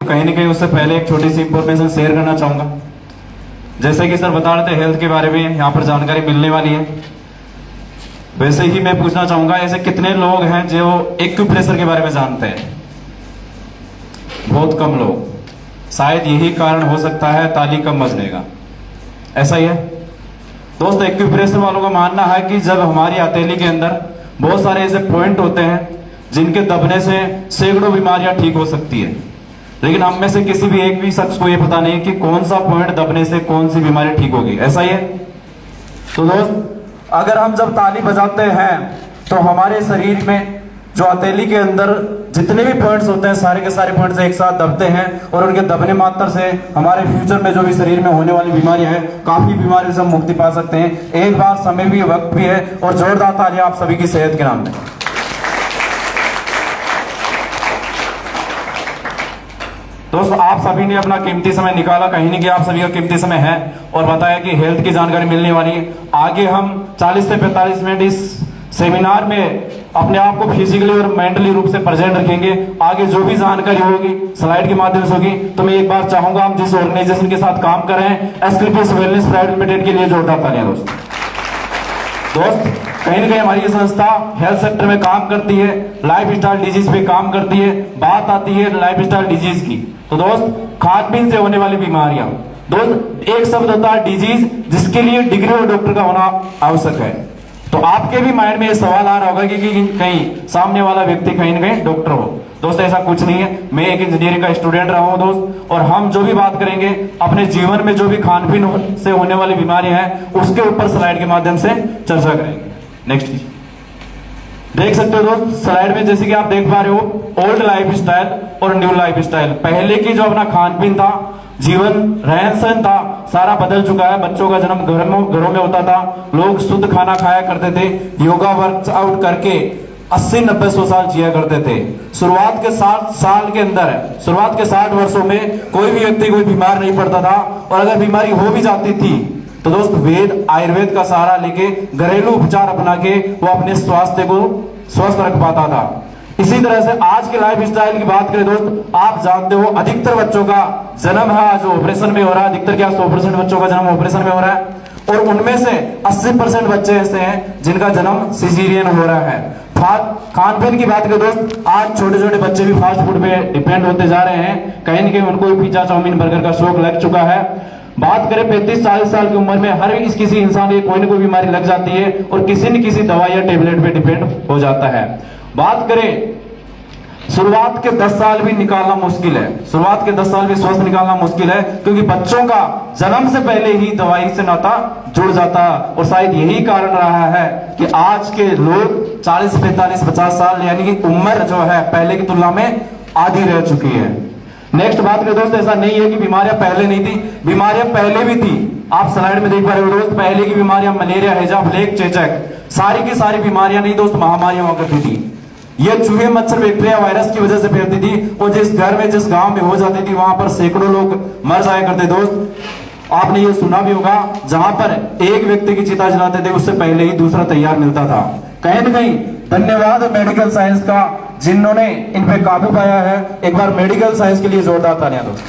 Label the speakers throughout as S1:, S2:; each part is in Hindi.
S1: कहीं ना कहीं उससे पहले एक छोटी सी इंफॉर्मेशन शेयर करना चाहूंगा। जैसे कि सर बता रहे थे हेल्थ के बारे में यहाँ पर जानकारी मिलने वाली है, वैसे ही मैं पूछना चाहूंगा ऐसे कितने लोग हैं जो एक्यूप्रेशर के बारे में जानते हैं? बहुत कम लोग। शायद यही कारण हो सकता है ताली कम बजने का। ऐसा ही है दोस्त, एक्यूप्रेशर वालों का मानना है कि जब हमारी हथेली के अंदर बहुत सारे ऐसे पॉइंट होते हैं जिनके दबने से सैकड़ों बीमारियां ठीक हो सकती है, लेकिन हम में से किसी भी एक भी शख्स को यह पता नहीं कि कौन सा पॉइंट दबने से कौन सी बीमारी ठीक होगी। ऐसा ही है। तो दोस्त, अगर हम जब ताली बजाते हैं तो हमारे शरीर में जो हथेली के अंदर जितने भी पॉइंट्स होते हैं सारे के सारे पॉइंट्स एक साथ दबते हैं और उनके दबने मात्र से हमारे फ्यूचर में जो भी शरीर में होने वाली बीमारियां हैं, काफी बीमारियों से हम मुक्ति पा सकते हैं। एक बार समय भी, वक्त भी है, और जोरदार तालियां आप सभी की सेहत के नाम में। दोस्तों, आप सभी ने अपना कीमती समय निकाला, कहीं नहीं कि आप सभी का कीमती समय है, और बताया कि हेल्थ की जानकारी मिलने वाली है। आगे हम 40 से 45 मिनट इस सेमिनार में अपने आप को फिजिकली और मेंटली रूप से प्रेजेंट रखेंगे। आगे जो भी जानकारी होगी स्लाइड के माध्यम से होगी। तो मैं एक बार चाहूंगा हम जिस ऑर्गेनाइजेशन के साथ काम कर रहे हैं, एस्क्लेपियस वेलनेस प्राइवेट लिमिटेड के लिए जोरदार तालियां। दोस्त, कहीं ना कहीं हमारी ये संस्था हेल्थ सेक्टर में काम करती है, लाइफ स्टाइल डिजीज पे काम करती है। बात आती है लाइफ स्टाइल डिजीज की, तो दोस्त खान पीन से होने वाली बीमारियां। दोस्त, एक शब्द होता है डिजीज, जिसके लिए डिग्री और डॉक्टर का होना आवश्यक है। तो आपके भी माइंड में ये सवाल आ रहा होगा कि कहीं सामने वाला व्यक्ति कहीं ना कहीं डॉक्टर हो। दोस्त, ऐसा कुछ नहीं है। मैं एक इंजीनियरिंग का स्टूडेंट रहा हूं दोस्त, और हम जो भी बात करेंगे अपने जीवन में जो भी खान पीन से होने वाली बीमारियां हैं उसके ऊपर स्लाइड के माध्यम से चर्चा करेंगे। नेक्स्ट देख सकते हो दोस्त, स्लाइड में जैसे कि आप देख पा रहे हो, ओल्ड लाइफ स्टाइल और न्यू लाइफ स्टाइल। पहले की जो अपना खान पीन था, जीवन रहन सहन था, सारा बदल चुका है। बच्चों का जन्म घरों में होता था, लोग शुद्ध खाना खाया करते थे, योगा वर्कआउट करके 80-90-100 साल जिया करते थे। शुरुआत के 60 वर्षों में कोई भी व्यक्ति कोई बीमार नहीं पड़ता था, और अगर बीमारी हो भी जाती थी तो दोस्त वेद आयुर्वेद का सहारा लेके घरेलू उपचार अपना के वो अपने स्वास्थ्य को स्वस्थ रख पाता था। इसी तरह से आज के लाइफ स्टाइल की बात करें दोस्त, आप जानते हो अधिकतर बच्चों का जन्म है जो ऑपरेशन में हो रहा है। अधिकतर क्या 100% बच्चों का जन्म ऑपरेशन में हो रहा है, और उनमें से 80% बच्चे ऐसे हैं जिनका जन्म सिजेरियन हो रहा है। खान पीन की बात करें दोस्त, आज छोटे छोटे बच्चे भी फास्ट फूड पे डिपेंड होते जा रहे हैं। कहीं ना कहीं उनको पिज्जा चाउमीन बर्गर का शौक लग चुका है। बात करें 35-40 साल की उम्र में हर किसी इंसान को कोई ना कोई बीमारी लग जाती है, और किसी न किसी दवाई या टेबलेट पे डिपेंड हो जाता है। बात करें शुरुआत के 10 साल भी निकालना मुश्किल है, शुरुआत के 10 साल भी स्वस्थ निकालना मुश्किल है, क्योंकि बच्चों का जन्म से पहले ही दवाई से नाता जुड़ जाता है। और शायद यही कारण रहा है कि आज के लोग 40, 45, 50 साल यानी कि उम्र जो है पहले की तुलना में आधी रह चुकी है। नेक्स्ट बात करें दोस्त, ऐसा नहीं है कि बीमारियां पहले नहीं थी, बीमारियां पहले भी थी। आप स्लाइड में देख पा रहे हो दोस्त, पहले की बीमारियां मलेरिया, हैजा, प्लेग, चेचक, सारी की सारी बीमारियां नहीं दोस्त महामारियां हुआ करती थी। ये चूहे, मच्छर, बैक्टीरिया, वायरस की वजह से फैलती थी, और जिस घर में जिस गांव में हो जाती थी वहां पर सैकड़ों लोग मर जाया करते। दोस्त, आपने ये सुना भी होगा, जहां पर एक व्यक्ति की चिता जलाते थे उससे पहले ही दूसरा तैयार मिलता था। कहीं न कहीं धन्यवाद मेडिकल साइंस का, जिन्होंने इन पे काबू पाया है। एक बार मेडिकल साइंस के लिए जोरदार तालियां दोस्त।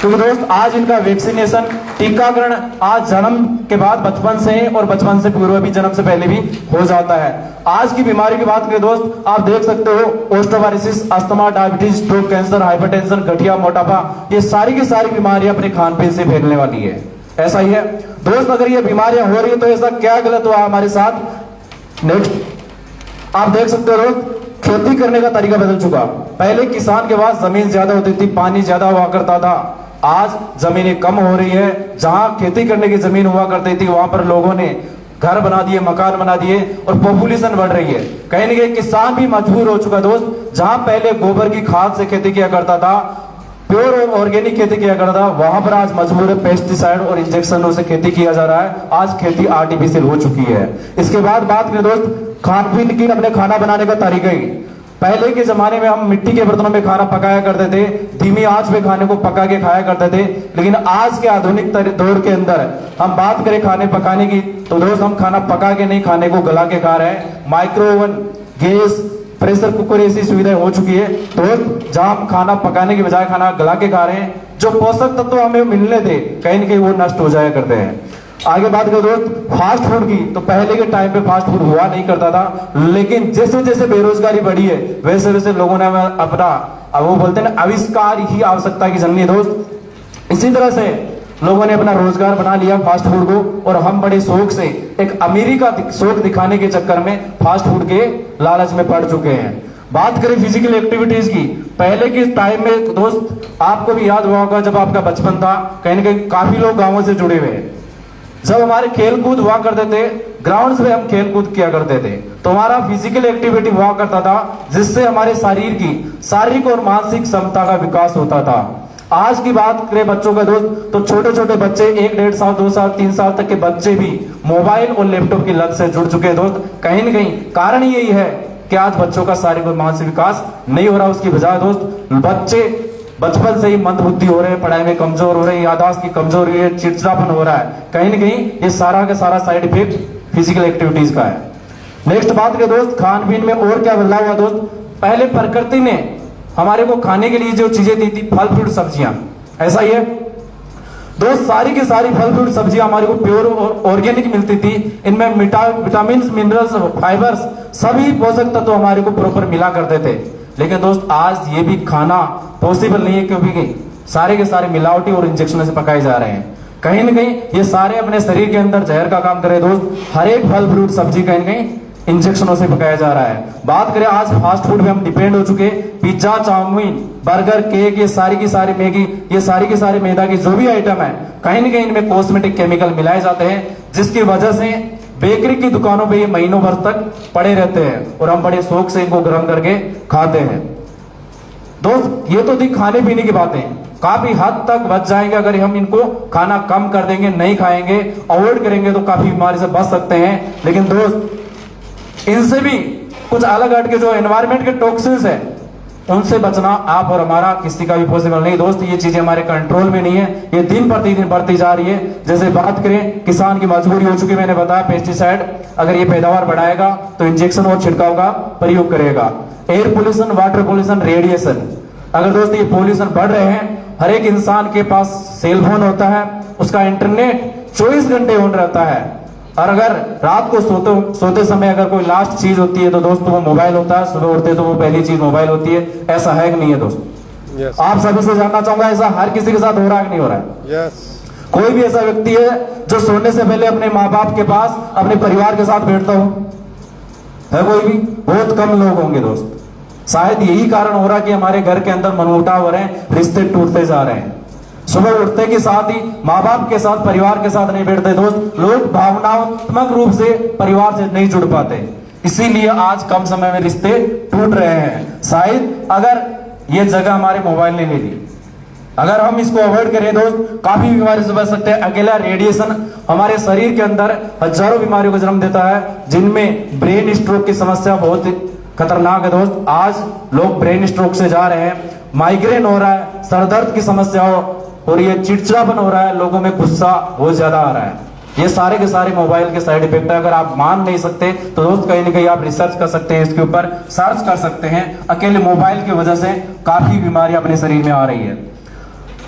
S1: क्योंकि दोस्त आज इनका वैक्सीनेशन, टीकाकरण आज जन्म के बाद बचपन से और बचपन से पूर्व भी, जन्म से पहले भी हो जाता है। आज की बीमारी की बात करें दोस्त, आप देख सकते हो osteoarthritis, asthma, diabetes, stroke, cancer, hypertension, गठिया, मोटापा, ये सारी की सारी बीमारियां अपने खान पीन से फैलने वाली है। ऐसा ही है दोस्त, अगर ये बीमारियां हो रही है तो ऐसा क्या गलत हुआ हमारे साथ। नेक्स्ट आप देख सकते हो दोस्त, खेती करने का तरीका बदल चुका। पहले किसान के पास जमीन ज्यादा होती थी, पानी ज्यादा हुआ करता था। आज जमीनें कम हो रही है, जहां खेती करने की जमीन हुआ करती थी वहां पर लोगों ने घर बना दिए, मकान बना दिए, और पॉपुलेशन बढ़ रही है। कहीं ना कहीं किसान भी मजबूर हो चुका दोस्त। जहां पहले गोबर की खाद से खेती किया करता था, प्योर और ऑर्गेनिक खेती किया करता था, वहां पर आज मजबूर है पेस्टिसाइड और इंजेक्शनों से खेती किया जा रहा है। आज खेती आर्टिफिशियल हो चुकी है। इसके बाद बात करें दोस्त खान पीन की, अपने खाना बनाने का तरीका ही। पहले के जमाने में हम मिट्टी के बर्तनों में खाना पकाया करते थे, धीमी आंच पे खाने को पका के खाया करते थे। लेकिन आज के आधुनिक दौर के अंदर हम बात करें खाने पकाने की, तो दोस्त हम खाना पका के नहीं, खाने को गला के खा रहे हैं। Micro oven, gas, pressure cooker ऐसी सुविधाएं हो चुकी है दोस्त, जहां हम खाना पकाने की बजाय खाना गला के खा रहे हैं, जो पोषक तत्व हमें मिलने थे कहीं न कहीं वो नष्ट हो जाया करते हैं। आगे बात करें दोस्त फास्ट फूड की, तो पहले के टाइम पे फास्ट फूड हुआ नहीं करता था, लेकिन जैसे जैसे बेरोजगारी बढ़ी है वैसे वैसे लोगों ने अपना, अब वो बोलते हैं ना, आविष्कार ही आवश्यकता की जननी है दोस्त। इसी तरह से लोगों ने अपना रोजगार बना लिया फास्ट फूड को, और हम बड़े शौक से एक अमीरी का शौक दिखाने के चक्कर में फास्ट फूड के लालच में पड़ चुके हैं। बात करें फिजिकल एक्टिविटीज की, पहले के टाइम में दोस्त आपको भी याद हुआ होगा, जब आपका बचपन था कहीं ना कहीं काफी लोग गांवों से जुड़े हुए हैं। जब हमारे खेल कूद हुआ करते थे, ग्राउंड में हम खेल कूद किया करते थे, तो हमारा फिजिकल एक्टिविटी हुआ करता था, जिससे हमारे शरीर की शारीरिक और मानसिक क्षमता का विकास होता था। आज की बात करें बच्चों का दोस्त, तो छोटे छोटे बच्चे 1, 1.5 साल, 2 साल, 3 साल तक के बच्चे भी मोबाइल और लैपटॉप की लत से जुड़ चुके हैं दोस्त। कहीं ना कहीं कारण यही है कि आज बच्चों का शारीरिक और मानसिक विकास नहीं हो रहा। उसकी बजाय दोस्त बच्चे बचपन से ही मंदबुद्धि हो रहे हैं, पढ़ाई में कमजोर हो रहे हैं, याददाश्त की कमजोरी है, चिड़चिड़ापन हो रहा है। कहीं ना कहीं ये सारा का सारा साइड इफेक्ट फिजिकल एक्टिविटीज का है। नेक्स्ट बात करें दोस्त खान पीन में और क्या बदलाव हुआ दोस्त, पहले प्रकृति ने हमारे को खाने के लिए जो चीजें दी थी, फल फ्रूट सब्जियां, ऐसा ही है दोस्त, सारी की सारी फल फ्रूट सब्जियां हमारे को प्योर और ऑर्गेनिक मिलती थी। इनमें विटामिन, मिनरल्स, फाइबर्स, सभी पोषक तत्व हमारे को प्रॉपर मिला करते थे। लेकिन दोस्त आज ये भी खाना पॉसिबल नहीं है, क्योंकि सारे के सारे मिलावटी और इंजेक्शन से पकाए जा रहे हैं। कहीं ना कहीं ये सारे अपने शरीर के अंदर जहर का काम करे दोस्त। हर एक फल फ्रूट सब्जी कहीं ना कहीं इंजेक्शनों से पकाया जा रहा है। बात करें आज फास्ट फूड में हम डिपेंड हो चुके, पिज्जा, चाउमीन, बर्गर, केक, ये सारी की सारी मैगी, ये सारी की सारी मैदा की जो भी आइटम है, कहीं ना कहीं इनमें कॉस्मेटिक केमिकल मिलाए जाते हैं, जिसकी वजह से बेकरी की दुकानों पे ये महीनों भर तक पड़े रहते हैं और हम बड़े शौक से इनको गर्म करके खाते हैं। दोस्त ये तो थी खाने पीने की बातें, काफी हद तक बच जाएंगे अगर हम इनको खाना कम कर देंगे, नहीं खाएंगे, अवॉइड करेंगे, तो काफी बीमारी से बच सकते हैं। लेकिन दोस्त इनसे भी कुछ अलग हट के जो एनवायरमेंट के टॉक्सिन्स है, उनसे बचना आप और हमारा किसी का भी पॉसिबल नहीं दोस्त। ये चीजें हमारे कंट्रोल में नहीं है, ये दिन प्रतिदिन बढ़ती जा रही है। जैसे बात करें किसान की मजबूरी हो चुकी है, मैंने बताया पेस्टिसाइड, अगर ये पैदावार बढ़ाएगा तो इंजेक्शन और छिड़काव का प्रयोग करेगा। Air pollution, water pollution, radiation, अगर दोस्त ये पोल्यूशन बढ़ रहे हैं, हर एक इंसान के पास सेल फोन होता है, उसका इंटरनेट 24 घंटे ऑन रहता है, और अगर रात को सोते समय अगर कोई लास्ट चीज होती है तो दोस्त वो मोबाइल होता है, सुबह उठते तो वो पहली चीज मोबाइल होती है। ऐसा है कि नहीं है दोस्त?
S2: yes.
S1: आप सभी से जानना चाहूंगा, ऐसा हर किसी के साथ हो रहा है कि नहीं हो रहा है?
S2: yes.
S1: कोई भी ऐसा व्यक्ति है जो सोने से पहले अपने माँ बाप के पास अपने परिवार के साथ बैठता हो? है कोई भी? बहुत कम लोग होंगे दोस्त। शायद यही कारण हो रहा है कि हमारे घर के अंदर मनमुटाव हो रहे हैं, रिश्ते टूटते जा रहे हैं। सुबह उठते के साथ ही माँ बाप के साथ, परिवार के साथ नहीं बैठते दोस्त। लोग भावनात्मक रूप से परिवार से नहीं जुड़ पाते, इसीलिए आज कम समय में रिश्ते टूट रहे हैं। शायद अगर ये जगह हमारे मोबाइल ने ले ली, अगर हम इसको अवॉइड करें दोस्त, काफी बीमारी से बच सकते हैं। अकेला रेडिएशन हमारे शरीर के अंदर हजारों बीमारियों को जन्म देता है, जिनमें ब्रेन स्ट्रोक की समस्या बहुत खतरनाक है दोस्त। आज लोग ब्रेन स्ट्रोक से जा रहे हैं, माइग्रेन हो रहा है, सरदर्द की समस्या हो रही है, चिड़चिड़ापन हो रहा है, लोगों में गुस्सा बहुत ज्यादा आ रहा है। ये सारे के सारे मोबाइल के साइड इफेक्ट है। अगर आप मान नहीं सकते तो दोस्त कहीं ना कहीं आप रिसर्च कर सकते हैं, इसके ऊपर सर्च कर सकते हैं। अकेले मोबाइल की वजह से काफी बीमारी अपने शरीर में आ रही है।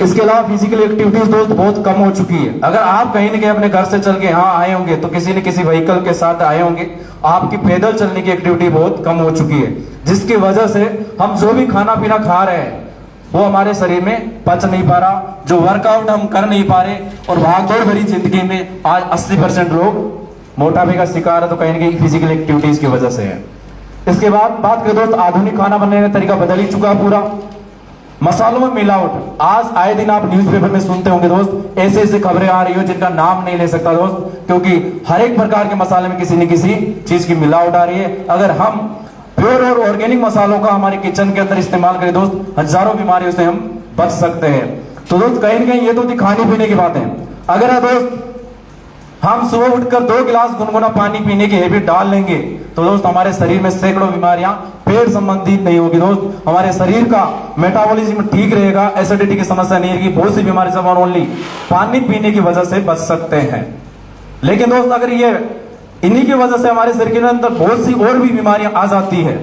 S1: इसके अलावा फिजिकल एक्टिविटीज दोस्त बहुत कम हो चुकी है। अगर आप कहीं ना कहीं अपने घर से चल के यहाँ आए होंगे तो किसी न किसी व्हीकल के साथ आए होंगे, आपकी पैदल चलने की एक्टिविटी बहुत कम हो चुकी है, जिसकी वजह से हम जो भी खाना पीना खा रहे हैं वो हमारे शरीर में पच नहीं पा रहा, जो वर्कआउट हम कर नहीं पा रहे, और भागदौड़ भरी जिंदगी में आज 80% लोग मोटापे का शिकार है, तो कहीं ना कहीं फिजिकल एक्टिविटीज की वजह से है। इसके बाद बात करें दोस्त, आधुनिक खाना बनाने का तरीका बदल ही चुका है पूरा। मसालों में मिलावट, आज आए दिन आप न्यूज़पेपर में सुनते होंगे दोस्त, ऐसे ऐसे खबरें आ रही हो जिनका नाम नहीं ले सकता दोस्त, क्योंकि हर एक प्रकार के मसाले में किसी न किसी चीज की मिलावट आ रही है। अगर हम प्योर और ऑर्गेनिक मसालों का हमारे किचन के अंदर इस्तेमाल करें दोस्त, हजारों बीमारियों से हम बच सकते हैं। तो दोस्त कहीं ना कहीं ये तो थी खाने पीने की बातें। अगर दोस्त हम सुबह उठकर 2 गिलास गुनगुना पानी पीने की हैबिट डाल लेंगे तो दोस्त हमारे शरीर में सैकड़ों बीमारियां पेट संबंधित नहीं होगी दोस्त। हमारे शरीर का मेटाबॉलिज्म ठीक रहेगा, एसिडिटी की समस्या नहीं रहेगी, बहुत सी बीमारी से हम ओनली पानी पीने की वजह से बच सकते हैं। लेकिन दोस्त अगर ये इन्हीं की वजह से हमारे शरीर के अंदर बहुत सी और भी बीमारियां आ जाती है,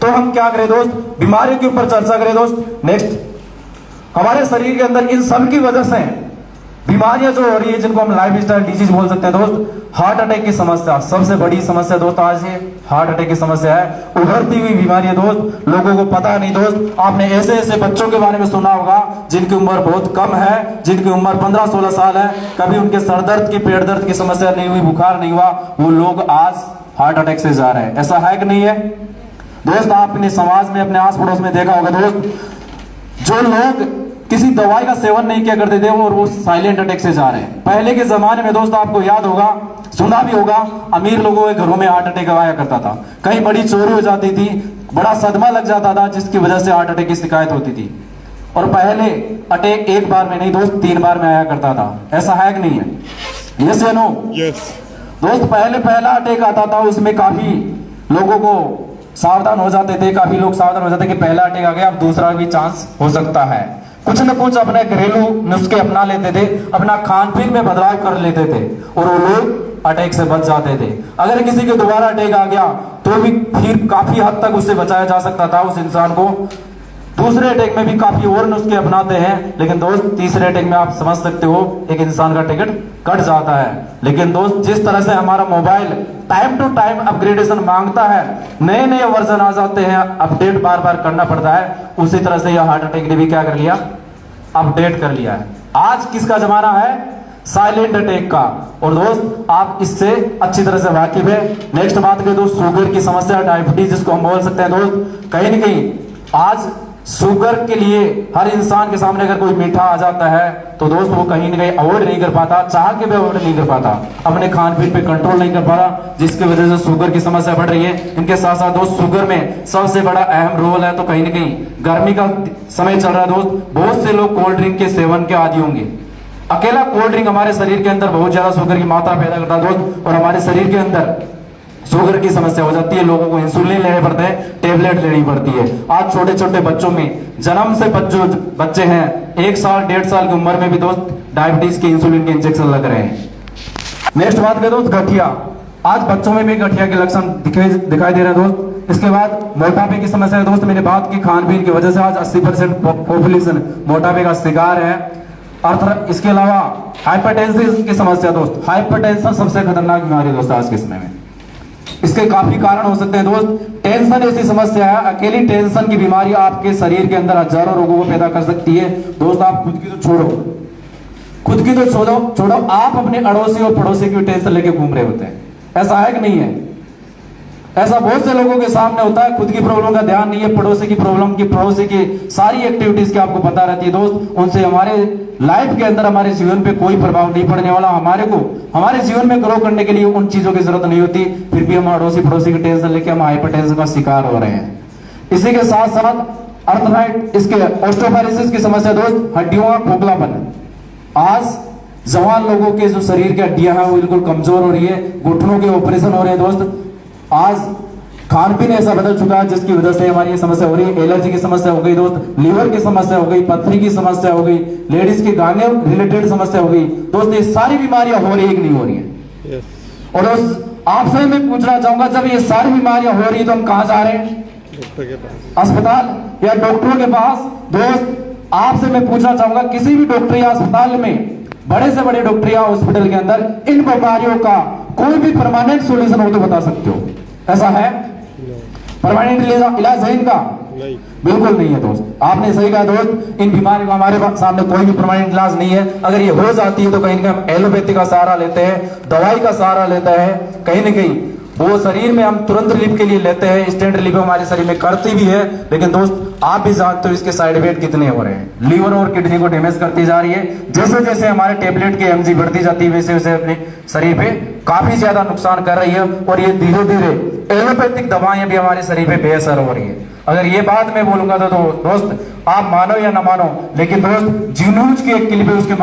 S2: तो हम क्या करें दोस्त, बीमारियों के ऊपर चर्चा करें दोस्त। नेक्स्ट, हमारे शरीर के अंदर इन सब की वजह से बीमारियां जो हो रही है, जिनको हम लाइफ स्टाइल डिजीज बोल सकते हैं दोस्त। हार्ट अटैक की समस्या सबसे बड़ी समस्या दोस्त आज है, हार्ट अटैक की समस्या है, उभरती हुई बीमारी है दोस्त, लोगों को पता नहीं दोस्त। आपने ऐसे ऐसे बच्चों के बारे में सुना होगा जिनकी उम्र बहुत कम है, जिनकी उम्र 15-16 साल है, कभी उनके सर दर्द की, पेट दर्द की समस्या नहीं हुई, बुखार नहीं हुआ, वो लोग आज हार्ट अटैक से जा रहे हैं। ऐसा है कि नहीं है दोस्त? आपने समाज में, अपने आस पड़ोस में देखा होगा दोस्त, जो लोग किसी दवाई का सेवन नहीं किया करते थे और वो साइलेंट अटैक से जा रहे हैं। पहले के जमाने में दोस्त आपको याद होगा, सुना भी होगा, अमीर लोगों के घरों में हार्ट अटैक आया करता था, कहीं बड़ी चोरी हो जाती थी, बड़ा सदमा लग जाता था, जिसकी वजह से हार्ट अटैक की शिकायत होती थी। और पहले अटैक एक बार में नहीं दोस्त, 3 बार में आया करता था। ऐसा है कि नहीं है? यस या नो?
S3: यस
S2: दोस्त, पहले पहला अटैक आता था, उसमें काफी लोगों को सावधान हो जाते थे, काफी लोग सावधान हो जाते कि पहला अटैक आ गया, अब दूसरा भी चांस हो सकता है। कुछ न कुछ अपने घरेलू नुस्खे अपना लेते थे, अपना खान पीन में बदलाव कर लेते थे और वो लोग अटैक से बच जाते थे। अगर किसी के दोबारा अटैक आ गया तो भी फिर काफी हद तक उससे बचाया जा सकता था उस इंसान को। दूसरे अटैक में भी काफी और नुस्खे अपनाते हैं, लेकिन दोस्त तीसरे अटैक में आप समझ सकते हो एक इंसान का टिकट कट जाता है। लेकिन दोस्त, जिस तरह से हमारा mobile time to time upgradation मांगता है, नए नए वर्जन आ जाते हैं, अपडेट बार बार करना पड़ता है, उसी तरह से यह हार्ट अटैक ने भी क्या कर लिया, अपडेट कर लिया है। आज किसका जमाना है? साइलेंट अटैक का। और दोस्त, आप इससे अच्छी तरह से वाकिफ है। नेक्स्ट बात करें दोस्त, शुगर की समस्या, डायबिटीज जिसको हम बोल सकते हैं दोस्त, कहीं ना कहीं आज शुगर के लिए हर इंसान के सामने अगर कोई मीठा आ जाता है तो दोस्त वो कहीं ना कहीं अवॉइड नहीं कर पाता, चाह के भी अवॉइड नहीं कर पाता, अपने खान पीन पे कंट्रोल नहीं कर पा रहा, जिसकी वजह से शुगर की समस्या बढ़ रही है। इनके साथ साथ दोस्त, शुगर में सबसे बड़ा अहम रोल है, तो कहीं ना कहीं गर्मी का समय चल रहा है दोस्त, बहुत से लोग कोल्ड ड्रिंक के सेवन के आदी होंगे। अकेला कोल्ड ड्रिंक हमारे शरीर के अंदर बहुत ज्यादा शुगर की मात्रा पैदा करता है दोस्त, और हमारे शरीर के अंदर शुगर की समस्या हो जाती है, लोगों को इंसुलिन लेने पड़ते हैं, टेबलेट लेनी पड़ती है। आज छोटे छोटे बच्चों में, जन्म से जो बच्चे हैं 1 साल 1.5 साल की उम्र में भी दोस्त डायबिटीज के इंसुलिन के इंजेक्शन लग रहे हैं। नेक्स्ट बात करें दोस्त, गठिया। आज बच्चों में भी गठिया के लक्षण दिखाई दे रहे हैं दोस्त। इसके बाद मोटापे की समस्या है दोस्त, मैंने बात की खान पीन की वजह से आज 80% पॉपुलेशन मोटापे का शिकार है। और इसके अलावा हाइपरटेंशन की समस्या दोस्त, हाइपरटेंशन सबसे खतरनाक बीमारी है दोस्त आज के समय में। इसके काफी कारण हो सकते हैं दोस्त। टेंशन ऐसी समस्या है, अकेली टेंशन की बीमारी आपके शरीर के अंदर हजारों रोगों को पैदा कर सकती है दोस्त। आप खुद की तो छोड़ो, आप अपने अड़ोसी और पड़ोसी की टेंशन लेके घूम रहे होते हैं। ऐसा है कि नहीं है? ऐसा बहुत से लोगों के सामने होता है, खुद की प्रॉब्लम का ध्यान नहीं है, पड़ोसी की प्रॉब्लम की, पड़ोसी की सारी एक्टिविटीज की आपको पता रहती है दोस्त। उनसे हमारे लाइफ के अंदर, हमारे जीवन पे कोई प्रभाव नहीं पड़ने वाला। हमारे जीवन में ग्रो करने के लिए उन चीजों की जरूरत नहीं होती, फिर भी हम अड़ोसी पड़ोसी की टेंशन लेके हम हाइपरटेंशन का शिकार हो रहे हैं। इसी के साथ साथ अर्थराइट, इसके ऑस्टियोपोरोसिस की समस्या दोस्त, हड्डियों का खोखलापन। आज जवान लोगों के जो शरीर की हड्डियां हैं वो बिल्कुल कमजोर हो रही है, घुटनों के ऑपरेशन हो रहे हैं दोस्त। आज खान पीन ऐसा बदल चुका है जिसकी वजह से हमारी ये समस्या हो रही है। एलर्जी की समस्या हो गई दोस्त, लीवर की समस्या हो गई, पथरी की समस्या हो गई, लेडीज की गाने रिलेटेड समस्या हो गई दोस्त। ये सारी बीमारियां हो रही है कि नहीं हो रही है? और दोस्त, आपसे मैं पूछना चाहूंगा, जब ये सारी बीमारियां हो रही है तो हम कहां जा रहे हैं? डॉक्टर के पास, अस्पताल या डॉक्टरों के पास। दोस्त, आपसे मैं पूछना चाहूंगा, किसी भी डॉक्टर या अस्पताल में, बड़े से बड़े डॉक्टर या हॉस्पिटल के अंदर इन बीमारियों का कोई भी परमानेंट सॉल्यूशन हो तो बता सकते हो? ऐसा है? परमानेंट इलाज है इनका? नहीं, बिल्कुल नहीं है दोस्त। आपने सही कहा दोस्त, इन बीमारियों का हमारे सामने कोई भी परमानेंट इलाज नहीं है। अगर ये हो जाती है तो कहीं ना कहीं हम एलोपैथी का सहारा लेते हैं, दवाई का सहारा लेते हैं, कहीं ना कहीं वो शरीर में हम तुरंत रिलीफ के लिए लेते हैं, इंस्टेंट रिलीफ हमारे शरीर में करती भी है। लेकिन दोस्त, आप भी जानते हो इसके साइड इफेक्ट कितने हो रहे हैं। लीवर और किडनी को डैमेज करती जा रही है। जैसे जैसे हमारे टेबलेट की एमजी बढ़ती जाती है, वैसे वैसे अपने शरीर पे काफी ज्यादा नुकसान कर रही है। और ये धीरे धीरे एलोपैथिक दवाएं भी हमारे शरीर पे बेअसर हो रही है। अगर ये बात मैं बोलूंगा तो दोस्त, आप मानो या ना मानो, लेकिन दोस्त, जी न्यूज की एक क्लिप है, उसके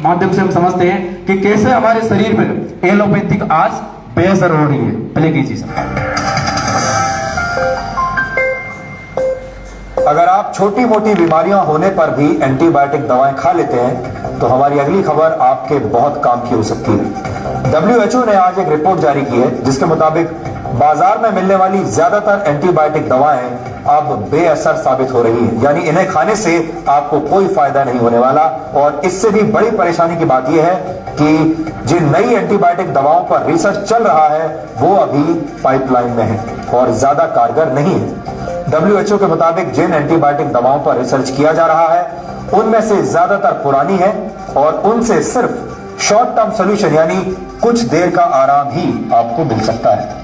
S2: माध्यम से हम समझते हैं कि कैसे हमारे शरीर पे एलोपैथिक आज बेअसर हो रही है। पहले की चीज,
S4: अगर आप छोटी मोटी बीमारियां होने पर भी एंटीबायोटिक दवाएं खा लेते हैं तो हमारी अगली खबर आपके बहुत काम की हो सकती है। WHO ने आज एक रिपोर्ट जारी की है जिसके मुताबिक बाजार में मिलने वाली ज्यादातर एंटीबायोटिक दवाएं अब बेअसर साबित हो रही हैं, यानी इन्हें खाने से आपको कोई फायदा नहीं होने वाला। और इससे भी बड़ी परेशानी की बात यह है कि जिन नई एंटीबायोटिक दवाओं पर रिसर्च चल रहा है वो अभी पाइपलाइन में है और ज्यादा कारगर नहीं है। WHO के मुताबिक जिन एंटीबायोटिक दवाओं पर रिसर्च किया जा रहा है उनमें से ज्यादातर पुरानी है और उनसे सिर्फ शॉर्ट टर्म सोल्यूशन यानी कुछ देर का आराम ही आपको मिल सकता है।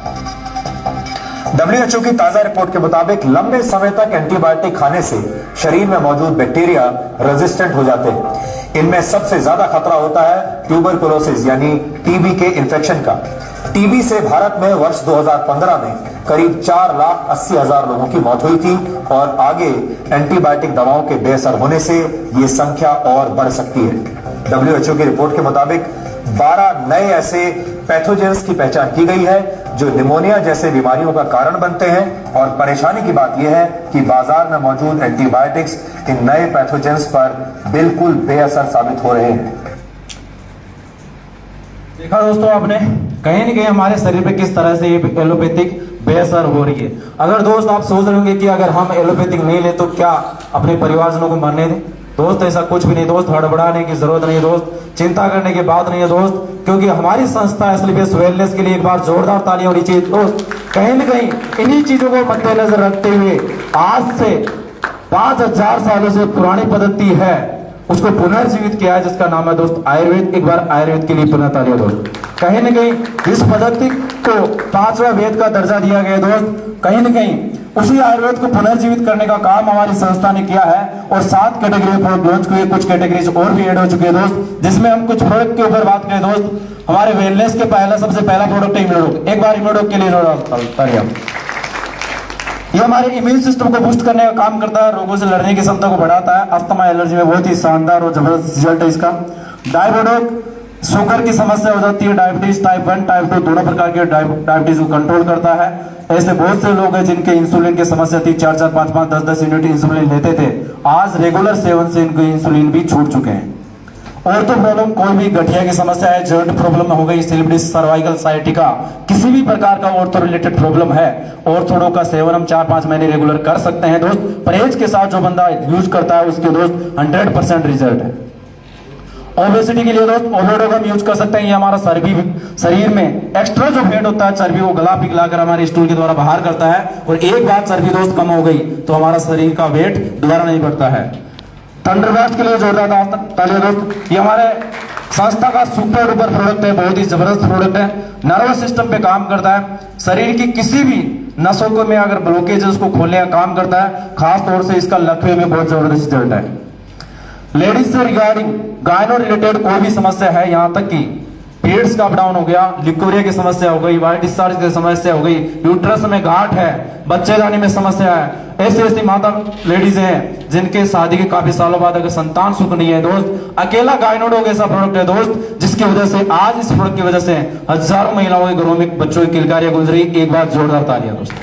S4: WHO की ताजा रिपोर्ट के मुताबिक लंबे समय तक एंटीबायोटिक खाने से शरीर में मौजूद बैक्टीरिया रेजिस्टेंट हो जाते हैं। इनमें सबसे ज्यादा खतरा होता है ट्यूबरकुलोसिस यानी टीबी के इन्फेक्शन का। टीबी से भारत में वर्ष 2015 में करीब 4,80,000 लोगों की मौत हुई थी और आगे एंटीबायोटिक दवाओं के बेअसर होने से यह संख्या और बढ़ सकती है। WHO की रिपोर्ट के मुताबिक 12 नए ऐसे पैथोजेंस की पहचान की गई है जो निमोनिया जैसे बीमारियों का कारण बनते हैं और परेशानी की बात यह है कि बाजार में मौजूद एंटीबायोटिक्स इन नए पैथोजेंस पर बिल्कुल बेअसर साबित हो रहे हैं।
S1: देखा दोस्तों आपने, कहीं न कहीं हमारे शरीर पे किस तरह से ये एलोपैथिक बेअसर हो रही है। अगर दोस्त आप सोच रहे होंगे कि अगर हम एलोपैथिक नहीं ले तो क्या अपने परिवारजनों को मरने दें, दोस्त ऐसा कुछ भी नहीं दोस्त, हड़बड़ाने की जरूरत नहीं है दोस्त, चिंता करने की बात नहीं है दोस्त, क्योंकि हमारी संस्था एस्क्लेपियस वेलनेस के लिए एक बार जोरदार तालियां होनी चाहिए दोस्त। कहीं न कहीं इन्हीं चीजों को मद्देनजर रखते हुए आज से 5,000 सालों से पुरानी पद्धति है उसको पुनर्जीवित किया है जिसका नाम है दोस्त आयुर्वेद। एक बार आयुर्वेद के लिए पुनः तालियां दोस्त। कहीं न कहीं इस पद्धति को 5वां वेद का दर्जा दिया गया दोस्त। कहीं न कहीं उसी आयुर्वेद को पुनर्जीवित करने का काम हमारी संस्था ने किया है और 7 कैटेगरी प्रोडक्ट लॉन्च हुए, कुछ कैटेगरीज और भी ऐड हो चुके हैं दोस्त, जिसमें हम कुछ प्रोडक्ट के ऊपर बात करें दोस्त। हमारे वेलनेस के सबसे पहला प्रोडक्ट है इम्यूनोडॉक। एक बार इम्यूनोडॉक के लिए तालियां। ये हमारे इम्यून सिस्टम को बूस्ट करने का काम करता है, रोगों से लड़ने की क्षमता को बढ़ाता है। अस्थमा एलर्जी में बहुत ही शानदार और जबरदस्त रिजल्ट है इसका। डायबोडोक शुगर की समस्या हो जाती है, डायबिटीज टाइप 1 टाइप 2 दोनों प्रकार के डायबिटीज को कंट्रोल करता है। ऐसे बहुत से लोग हैं जिनके इंसुलिन की समस्या थी, 4-4, 5-5, 10-10 यूनिट इंसुलिन लेते थे, आज रेगुलर सेवन से इनके इंसुलिन भी छूट चुके हैं। और तो प्रॉब्लम कोई भी गठिया की समस्या है, जॉइंट प्रॉब्लम हो गई, स्लिप डिस्क, सर्वाइकल साइटिका, किसी भी प्रकार का ऑर्थो रिलेटेड प्रॉब्लम है, ऑर्थोडो का सेवन हम 4-5 महीने रेगुलर कर सकते हैं दोस्त। परहेज के साथ जो बंदा यूज करता है उसके दोस्त 100% रिजल्ट है। ओबेसिटी के लिए दोस्त ओबेडो हम यूज कर सकते हैं। ये हमारा शरीर में एक्स्ट्रा जो फैट होता है चर्बी को गला पिघलाकर हमारे स्टूल के द्वारा बाहर करता है और एक बार चर्बी दोस्त कम हो गई तो हमारा शरीर का वेट दोबारा नहीं बढ़ता है। थंडरबर्स्ट के लिए जोरदार तालियां दोस्त। ये हमारे संस्था का सुपर डुपर प्रोडक्ट है, बहुत ही जबरदस्त प्रोडक्ट है। नर्वस सिस्टम पे काम करता है, शरीर की किसी भी नसों को में अगर ब्लॉकेज है उसको खोलने का काम करता है। खास तौर से इसका लकवे में बहुत जबरदस्त रिजल्ट है। लेडीज से रिगार्डिंग गायनो रिलेटेड कोई भी समस्या है, यहां तक कि पीरियड्स का अप डाउन हो गया, लिकोरिया की समस्या हो गई, वाइट डिस्चार्ज की समस्या हो गई, यूट्रस में गांठ है, बच्चे जाने में समस्या है, ऐसी माता लेडीज हैं जिनके शादी के काफी सालों बाद अगर संतान सुख नहीं है दोस्त, अकेला गायनोडोक ऐसा प्रोडक्ट है दोस्त जिसकी वजह से आज इस प्रोडक्ट की वजह से हजारों महिलाओं के घरों में बच्चों की किलकारियां गुजरी। एक बार जोरदार तालियां दोस्त।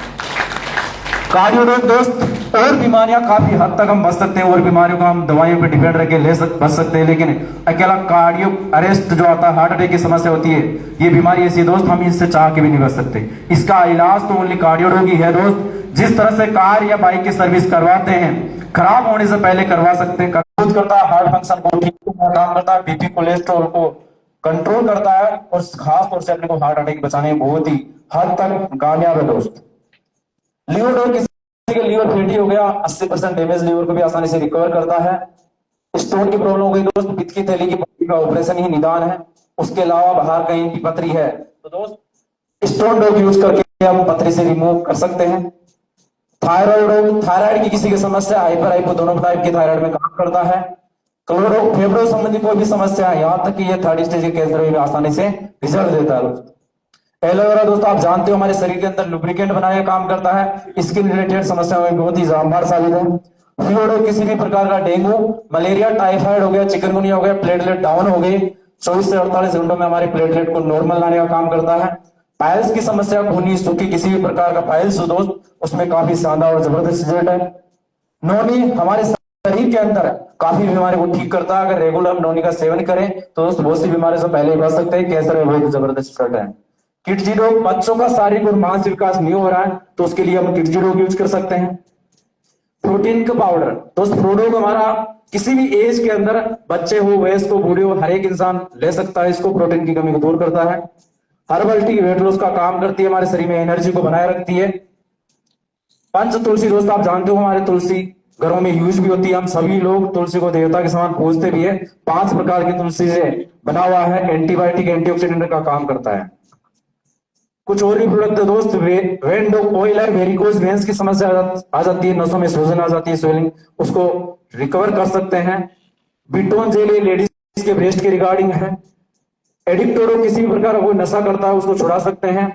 S1: कार्डियोडोक दोस्त, और बीमारियां काफी हद तक हम बच सकते हैं और बीमारियों को हम दवाइयों पे डिपेंड रह के बच सकते हैं, लेकिन अकेला कार्डियो अरेस्ट जो आता है, हार्ट अटैक की समस्या होती है, ये बीमारी ऐसी दोस्त हम इससे चाह के भी नहीं बच सकते। इसका इलाज तो ओनली कार्डियोडोक ही है दोस्त। जिस तरह से कार या बाइक की सर्विस करवाते हैं, खराब होने से पहले करवा सकते हैं, कंट्रोल करता है हार्ट फंक्शन को, ठीक काम करता है, बीपी कोलेस्ट्रॉल को कंट्रोल करता है और खास तौर से अपने को हार्ट अटैक बचाने में बहुत ही हद तक कामयाब है दोस्त। लिवर किसी का लीवर फैटी हो गया, 80% डैमेज लीवर को भी आसानी से रिकवर करता है। स्टोन की प्रॉब्लम हो गई दोस्त, पित्त की थैली की पथरी का ऑपरेशन ही निदान है, उसके अलावा बाहर कहीं की पथरी है तो दोस्त स्टोन डॉग यूज करके हम पथरी से रिमूव कर सकते हैं। थायराइड की किसी की समस्या, हाइपर हाइपो दोनों टाइप के थायराइड में काम करता है। क्लोरो फेब्रो संबंधी कोई भी समस्या है, यहाँ तक कि ये 3rd स्टेज के कैंसर में आसानी से रिजल्ट देता है दोस्त। एलोवेरा दोस्तों आप जानते हो हमारे शरीर के अंदर लुब्रिकेंट बनाने का काम करता है, स्किन रिलेटेड समस्याओं में बहुत ही जानदार साबित है। फ्लूइड किसी भी प्रकार का डेंगू, मलेरिया, टाइफाइड हो गया, चिकनगुनिया हो गया, प्लेटलेट डाउन हो गई, 24 से 48 घंटों में हमारे प्लेटलेट को नॉर्मल लाने का काम करता है। पाइल्स की समस्या, खूनी सूखी किसी भी प्रकार का पाइल्स हो दोस्त, उसमें काफी शानदार और जबरदस्त रिजल्ट है। नोनी हमारे शरीर के अंदर काफी बीमारी को ठीक करता है, अगर रेगुलर हम नोनी का सेवन करें तो दोस्त बहुत सी बीमारी से पहले ही बच सकते हैं। कैंसर में बहुत जबरदस्त रिजल्ट है।
S2: किडजी डॉग, बच्चों का शारीरिक और मानसिक विकास नहीं हो रहा है तो उसके लिए हम किडजी डॉग यूज कर सकते हैं। प्रोटीन का पाउडर दोस्त, प्रोडोग हमारा किसी भी एज के अंदर, बच्चे हो, वयस्क हो, बूढ़े हो, हर एक इंसान ले सकता है इसको। प्रोटीन की कमी को दूर करता है। हर्बल टी वेट लॉस का काम करती है, हमारे शरीर में एनर्जी को बनाए रखती है। पंच तुलसी दोस्त, आप जानते हो हमारे तुलसी घरों में यूज भी होती है। हम सभी लोग तुलसी को देवता के समान पूजते भी है। 5 प्रकार की तुलसी से बना हुआ है, एंटीबायोटिक एंटीऑक्सीडेंट का काम करता है। कुछ और भी प्रोडक्ट है दोस्त, वेंडो ऑयल है, वेरिकोज वेन्स की समस्या आ जाती है, नसों में सूजन आ जाती है, स्वेलिंग, उसको रिकवर कर सकते हैं। बिटोन जेल लेडीज के ब्रेस्ट के रिगार्डिंग है। एडिक्टोडो, किसी भी प्रकार का कोई नशा करता है उसको छुड़ा सकते हैं।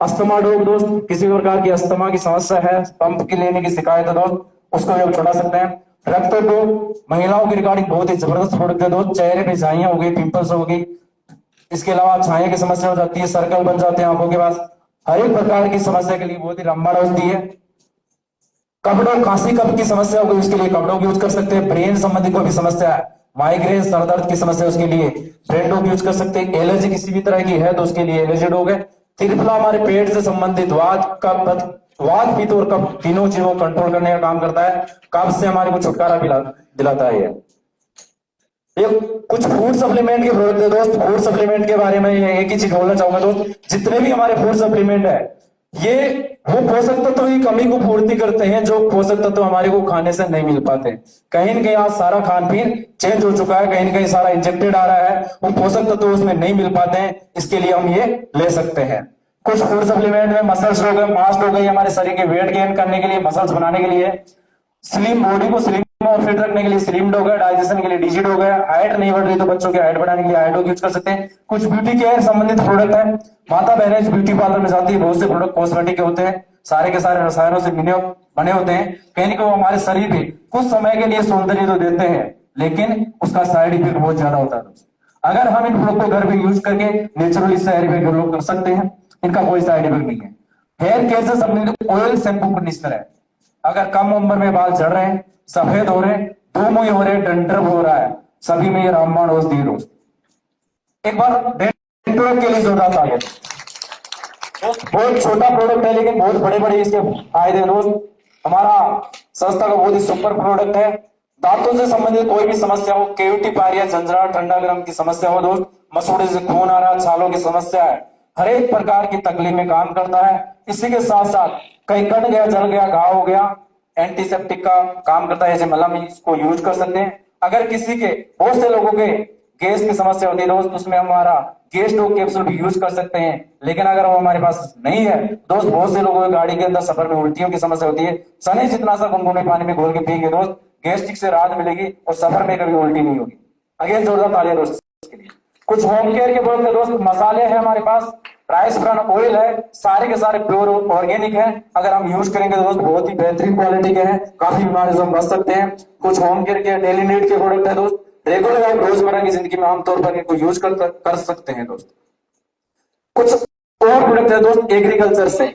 S2: अस्थमा डोग दोस्त, किसी भी प्रकार की अस्थमा की समस्या है, पंप की लेने की शिकायत है दोस्त, उसको भी हम छुड़ा सकते हैं। रक्त डोग, महिलाओं की रिगार्डिंग बहुत ही जबरदस्त प्रोडक्ट है दोस्त। चेहरे पे झाइयां हो गई, पिंपल्स हो गई, इसके अलावा छाया की समस्या हो जाती है, सर्कल बन जाते हैं आंखों के पास, हर एक प्रकार की समस्या के लिए बहुत ही रामबाण होती है। कपड़ों, खांसी कफ की समस्या हो गई, उसके लिए कपड़ों की यूज कर सकते हैं। ब्रेन संबंधी कोई भी समस्या है, माइग्रेन, सर दर्द की समस्या, उसके लिए ब्रेन डॉग यूज कर सकते हैं। एलर्जी किसी भी तरह की है तो उसके लिए एलर्जी डॉग है। त्रिफला हमारे पेट से संबंधित वात, कफ, वात, पित्त और कफ तीनों चीजों को कंट्रोल करने का काम करता है। कफ से हमारे को छुटकारा दिलाता है। ये कुछ फूड सप्लीमेंट के प्रोडक्ट है दोस्त। फूड सप्लीमेंट के बारे में एक ही चीज बोलना चाहूंगा दोस्त, जितने भी हमारे फूड सप्लीमेंट है ये वो पोषक तत्व की कमी को पूर्ति करते हैं, जो पोषक तत्व हमारे को खाने से नहीं मिल पाते। कहीं न कहीं आज सारा खान पीन चेंज हो चुका है, कहीं न कहीं सारा इंजेक्टेड आ रहा है, वो पोषक तत्व उसमें नहीं मिल पाते हैं, इसके लिए हम ये ले सकते हैं। कुछ फूड सप्लीमेंट में मसल्स हो गए, मास्ट हो गई, हमारे शरीर के वेट गेन करने के लिए, मसल्स बनाने के लिए, स्लिम बॉडी को स्लिम और फिट रखने के लिए स्लिम डॉग है, डाइजेशन के लिए डिजी डॉग है, हाइट नहीं बढ़ रही तो बच्चों की हाइट बढ़ाने के लिए हाइट डॉग यूज कर सकते हैं। कुछ ब्यूटी केयर संबंधित प्रोडक्ट है, माता बहनें ब्यूटी पार्लर में जाती है, बहुत से प्रोडक्ट कॉस्मेटिक के होते हैं, सारे के सारे रसायनों से बने होते हैं। कहीं ना कहीं हमारे शरीर पे कुछ समय के लिए सौंदर्य तो देते हैं, लेकिन उसका साइड इफेक्ट बहुत ज्यादा होता है। अगर हम इन प्रोडक्ट को घर पे यूज करके नेचुरली साइड इफेक्ट डेवलप कर सकते हैं, इनका कोई साइड इफेक्ट नहीं है। हेयर केयर से संबंधित ऑयल, शैम्पू, कंडीशनर है। अगर कम उम्र में बाल झड़ रहे हैं, सफेद हो रहे हैं, दो मुंह हो रहे हैं, डंड्रफ हो रहा है, सभी में ये रामबाण औषधि दोस्त। एक बार डेंटल के लिए जोरदार तालियां। बहुत छोटा प्रोडक्ट है लेकिन बहुत बड़े बड़े इसके फायदे दोस्त। हमारा संस्था का बहुत ही सुपर प्रोडक्ट है। दांतों से संबंधित कोई भी समस्या हो, केविटी, पायरिया, झंझरा, ठंडा गर्म की समस्या हो दोस्त, मसूड़े से खून आ रहा, छालों की समस्या है, हर एक प्रकार की तकलीफ में काम करता है। इसी के साथ साथ कहीं कट गया, जल गया, घाव हो गया, एंटीसेप्टिक का काम करता है, जैसे मलम, इसको यूज कर सकते हैं। अगर किसी के, बहुत से लोगों के गैस की समस्या होती है दोस्त, उसमें हमारा गैस डॉग कैप्सूल भी यूज कर सकते हैं। लेकिन अगर वो हमारे पास नहीं है दोस्त, बहुत से लोगों को गाड़ी के अंदर सफर में उल्टियों की समस्या होती है, सने जितना सा गुनगुने पानी में घोल के पिएंगे दोस्त, गैस्ट्रिक से राहत मिलेगी और सफर में कभी उल्टी नहीं होगी। अगेन जोरदार तालियां दोस्त के लिए। कुछ होम केयर के प्रोडक्ट दोस्त, मसाले हैं हमारे पास, राइस ब्रान ऑयल है, सारे के सारे प्योर ऑर्गेनिक है। अगर हम यूज करेंगे दोस्त बहुत ही बेहतरीन क्वालिटी के हैं, काफी बीमारी से हम बच सकते हैं। कुछ होम केयर के डेली नीड के प्रोडक्ट है दोस्त, रेगुलर आप रोजमर्रा की जिंदगी में आमतौर पर इनको यूज कर सकते हैं दोस्त। कुछ और प्रोडक्ट है दोस्त एग्रीकल्चर से,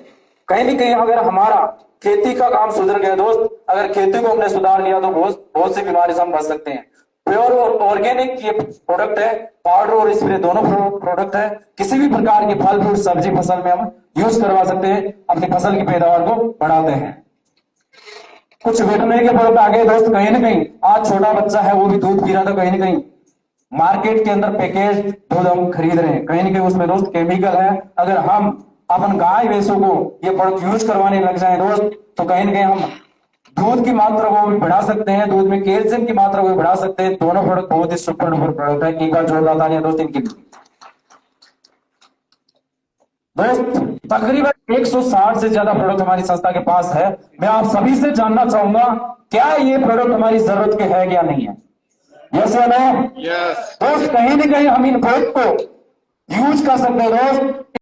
S2: कहीं ना कहीं अगर हमारा खेती का काम सुधर गया दोस्त, अगर खेती को हमने सुधार लिया तो बहुत सी बीमारी से हम बच सकते हैं। प्योर और ऑर्गेनिक ये प्रोडक्ट है, पाउडर और स्प्रे दोनों प्रोडक्ट है। किसी भी प्रकार की फल फ्रूट सब्जी फसल में हम यूज करवा सकते हैं, अपनी फसल की पैदावार को बढ़ाते हैं। कुछ वेटनरी के प्रोडक्ट आ गए दोस्त, कहीं ना कहीं आज छोटा बच्चा है वो भी दूध पी रहा था, कहीं ना कहीं मार्केट के अंदर पैकेज दूध हम खरीद रहे हैं, कहीं ना कहीं उसमें दोस्त केमिकल है। अगर हम अपन गाय भैंसों को ये प्रोडक्ट यूज करवाने लग जाए दोस्त, तो कहीं ना कहीं हम दूध की मात्रा को भी बढ़ा सकते हैं, दूध में कैल्शियम की मात्रा को भी बढ़ा सकते हैं। दोनों प्रोडक्ट बहुत ही सुपर डुपर प्रोडक्ट है। एक बार जोरदार तालियां दोस्त इनकी। दोस्त तकरीबन 160 से ज्यादा प्रोडक्ट हमारी संस्था के पास है। मैं आप सभी से जानना चाहूंगा, क्या ये प्रोडक्ट हमारी जरूरत के है या नहीं है? यस या नो? दोस्त कहीं ना कहीं हम इन प्रोडक्ट को यूज कर सकते हैं दोस्त।